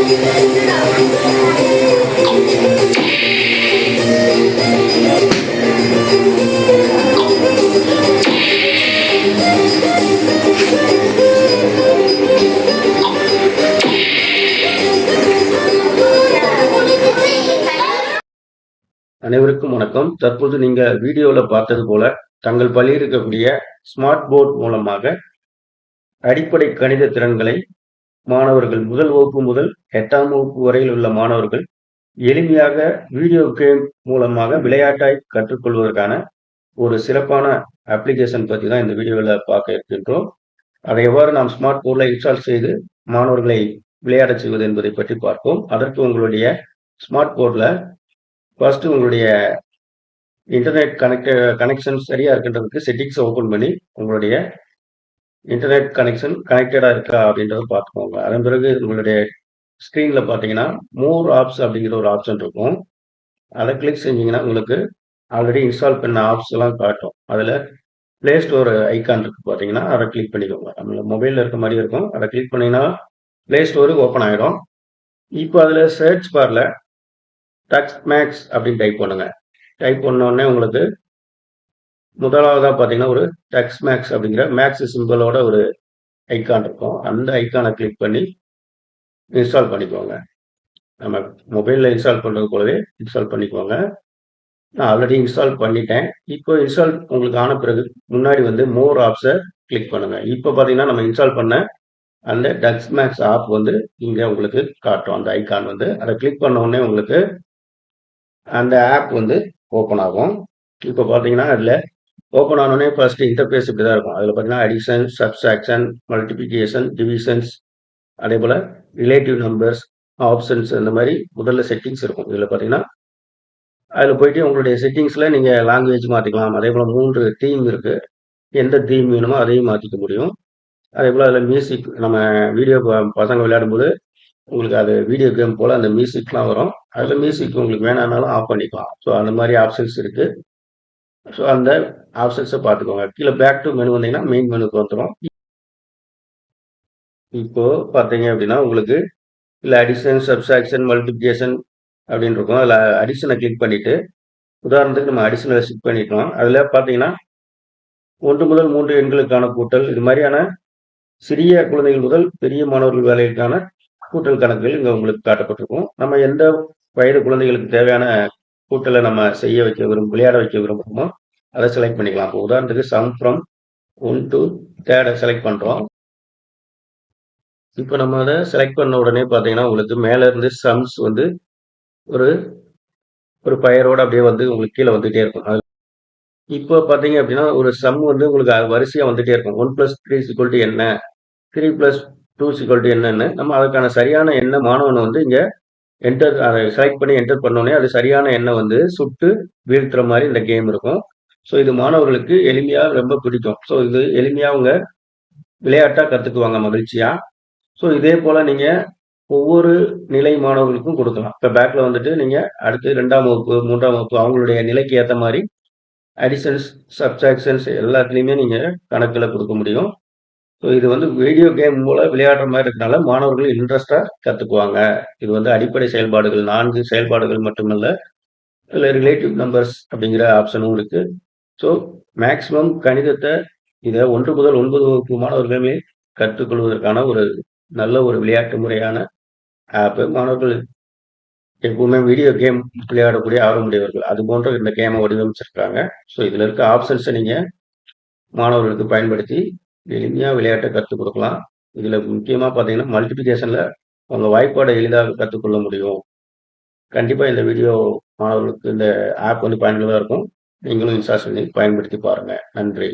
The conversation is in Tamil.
அனைவருக்கும் வணக்கம். தற்போது நீங்க வீடியோல பார்த்தது போல தங்கள் பள்ளியில் இருக்கக்கூடிய ஸ்மார்ட் போர்ட் மூலமாக அடிப்படை கணித திறன்களை மாணவர்கள் முதல் வகுப்பு முதல் 8ஆம் வகுப்பு வரையில் உள்ள மாணவர்கள் எளிமையாக வீடியோ கேம் மூலமாக விளையாட்டாய் கற்றுக்கொள்வதற்கான ஒரு சிறப்பான அப்ளிகேஷன் பற்றி தான் இந்த வீடியோவில் பார்க்க இருக்கின்றோம். அதை எவ்வாறு நாம் ஸ்மார்ட் போர்டில் இன்ஸ்டால் செய்து மாணவர்களை விளையாட செய்வது என்பதை பற்றி பார்ப்போம். அதற்கு உங்களுடைய ஸ்மார்ட் போர்டில் ஃபர்ஸ்ட் உங்களுடைய இன்டர்நெட் கனெக்ஷன் சரியா இருக்கின்றதுக்கு செட்டிங்ஸ் ஓபன் பண்ணி உங்களுடைய இன்டர்நெட் கனெக்ஷன் கனெக்டடா இருக்கா அப்படின்றத பார்த்துக்கோங்க. அதன் பிறகு உங்களுடைய ஸ்க்ரீன்ல பார்த்தீங்கன்னா மோர் ஆப்ஸ் அப்படிங்கிற ஒரு ஆப்ஷன் இருக்கும். அதை கிளிக் செஞ்சீங்கன்னா உங்களுக்கு ஆல்ரெடி இன்ஸ்டால் பண்ண ஆப்ஸ் எல்லாம் காட்டும். அதில் பிளே ஸ்டோர் ஐக்கான் இருக்கு பார்த்தீங்கன்னா அதை கிளிக் பண்ணிக்கோங்க. நம்ம மொபைலில் இருக்க மாதிரி இருக்கும். அதை கிளிக் பண்ணீங்கன்னா பிளே ஸ்டோரு ஓப்பன் ஆகிடும். இப்போ அதில் சர்ச் பாரில் டக்ஸ் மேக்ஸ் அப்படின்னு டைப் பண்ணுங்க. டைப் பண்ணோடனே உங்களுக்கு முதலாவதாக பார்த்தீங்கன்னா ஒரு டக்ஸ் மேக்ஸ் அப்படிங்கிற மேக்ஸ் சிம்பிளோட ஒரு ஐக்கான் இருக்கும். அந்த ஐக்கானை கிளிக் பண்ணி இன்ஸ்டால் பண்ணிக்கோங்க. நம்ம மொபைலில் இன்ஸ்டால் பண்ணுறது போலவே இன்ஸ்டால் பண்ணிக்கோங்க. நான் ஆல்ரெடி இன்ஸ்டால் பண்ணிட்டேன். இப்போ இன்ஸ்டால் உங்களுக்கு ஆன பிறகு முன்னாடி வந்து மோர் ஆப்ஸை கிளிக் பண்ணுங்க. இப்போ பார்த்தீங்கன்னா நம்ம இன்ஸ்டால் பண்ண அந்த டக்ஸ் மேக்ஸ் ஆப் வந்து இங்கே உங்களுக்கு காட்டும். அந்த ஐக்கான் வந்து அதை கிளிக் பண்ண உடனே உங்களுக்கு அந்த ஆப் வந்து ஓப்பன் ஆகும். இப்போ பார்த்தீங்கன்னா அதில் ஓப்பன் ஆனோடனே ஃபர்ஸ்ட் இன்டர்ஃபேஸ் இப்படி தான் இருக்கும். அதில் பார்த்தீங்கன்னா அடிஷன், சப்ஸ்ட்ராக்ஷன், மல்டிப்ளிகேஷன், டிவிஷன்ஸ், அதே போல் ரிலேட்டிவ் நம்பர்ஸ், ஆப்ஷன்ஸ், அந்த மாதிரி முதல்ல செட்டிங்ஸ் இருக்கும். இதில் பார்த்தீங்கன்னா அதில் போயிட்டு உங்களுடைய செட்டிங்ஸில் நீங்கள் லாங்குவேஜ் மாற்றிக்கலாம். அதே போல் 3 தீம் இருக்குது. எந்த தீம் வேணுமோ அதையும் மாற்றிக்க முடியும். அதே போல் அதில் மியூசிக், நம்ம வீடியோ பசங்க விளையாடும்போது உங்களுக்கு அது வீடியோ கேம் போல் அந்த மியூசிக்லாம் வரும். அதில் மியூசிக் உங்களுக்கு வேணான்னாலும் ஆஃப் பண்ணிக்கலாம். ஸோ அந்த மாதிரி ஆப்ஷன்ஸ் இருக்குது. ஸோ அந்த ஆப்ஷன்ஸை பார்த்துக்கோங்க. கீழே பேக் டு மெனு வந்தீங்கன்னா மெயின் மெனுக்கு வந்துடும். இப்போ பார்த்தீங்க அப்படின்னா உங்களுக்கு இல்லை அடிஷன், சப்ஸ்ட்ராக்ஷன், மல்டிப்ளிகேஷன் அப்படின்னு இருக்கும். அதில் அடிஷனை கிளிக் பண்ணிட்டு உதாரணத்துக்கு நம்ம அடிஷனை கிளிக் பண்ணிட்டோம். அதில் பார்த்தீங்கன்னா 1 முதல் 3 எண்களுக்கான கூட்டல், இது மாதிரியான சிறிய குழந்தைகள் முதல் பெரிய மாணவர்கள் வேலைக்கான கூட்டல் கணக்குகள் இங்கே உங்களுக்கு காட்டப்பட்டிருக்கும். நம்ம எந்த வயது குழந்தைகளுக்கு தேவையான கூட்டலை நம்ம செய்ய வைக்க விளையாட வைக்க விரும்புகிறோமோ அதை செலக்ட் பண்ணிக்கலாம். இப்போ உதாரணத்துக்கு சம் ஃப்ரம் 1 to 3 செலக்ட் பண்ணுறோம். இப்போ நம்ம அதை செலக்ட் பண்ண உடனே பார்த்தீங்கன்னா உங்களுக்கு மேலே இருந்து சம்ஸ் வந்து ஒரு ஒரு பெயரோடு அப்படியே வந்து உங்களுக்கு கீழே வந்துகிட்டே இருக்கும். அது இப்போ பார்த்தீங்க அப்படின்னா ஒரு சம் வந்து உங்களுக்கு வரிசையாக வந்துகிட்டே இருக்கும். 1 + 3 என்ன, 3 + 2 என்னன்னு நம்ம அதுக்கான சரியான எண்ணை மாணவன் வந்து இங்கே அதை செலக்ட் பண்ணி என்டர் பண்ணோடனே அது சரியான எண்ணை வந்து சுட்டு வீழ்த்துற மாதிரி இந்த கேம் இருக்கும். ஸோ இது மாணவர்களுக்கு எளிமையாக ரொம்ப பிடிக்கும். ஸோ இது எளிமையாக அவங்க விளையாட்டாக கற்றுக்குவாங்க மகிழ்ச்சியாக. ஸோ இதே போல் நீங்கள் ஒவ்வொரு நிலை மாணவர்களுக்கும் கொடுக்கலாம். இப்போ பேக்கில் வந்துட்டு நீங்கள் அடுத்து 2ஆம் வகுப்பு 3ஆம் வகுப்பு அவங்களுடைய நிலைக்கு ஏற்ற மாதிரி அடிஷன்ஸ், சப்ஸ்ட்ராக்ஷன்ஸ் எல்லாத்துலேயுமே நீங்கள் கணக்கில் கொடுக்க முடியும். ஸோ இது வந்து வீடியோ கேம் போல விளையாடுற மாதிரி இருக்கனால மாணவர்கள் இன்ட்ரெஸ்டாக கற்றுக்குவாங்க. இது வந்து அடிப்படை செயல்பாடுகள் 4 செயல்பாடுகள் மட்டுமல்ல, இதில் ரிலேட்டிவ் நம்பர்ஸ் அப்படிங்கிற ஆப்ஷனும் இருக்குது. ஸோ மேக்சிமம் கணிதத்தை இதை 1 முதல் 9 வகுப்பு மாணவர்களுமே கற்றுக்கொள்வதற்கான ஒரு நல்ல ஒரு விளையாட்டு முறையான ஆப்பு. மாணவர்கள் எப்பவுமே வீடியோ கேம் விளையாடக்கூடிய ஆர்வமுடையவர்கள் அது போன்ற இந்த கேமை வடிவமைச்சிருக்காங்க. ஸோ இதில் இருக்க ஆப்ஷன்ஸை நீங்கள் மாணவர்களுக்கு பயன்படுத்தி எளிமையாக விளையாட்டை கற்றுக் கொடுக்கலாம். இதில் முக்கியமாக பார்த்தீங்கன்னா மல்டிப்ளிகேஷனில் உங்கள் வாய்ப்பாடை எளிதாக கற்றுக்கொள்ள முடியும். கண்டிப்பாக இந்த வீடியோ மாணவர்களுக்கு இந்த ஆப் வந்து பயனுள்ளதாக இருக்கும். நீங்களும் இன்ஸ்டால் பண்ணி பயன்படுத்தி பாருங்கள். நன்றி.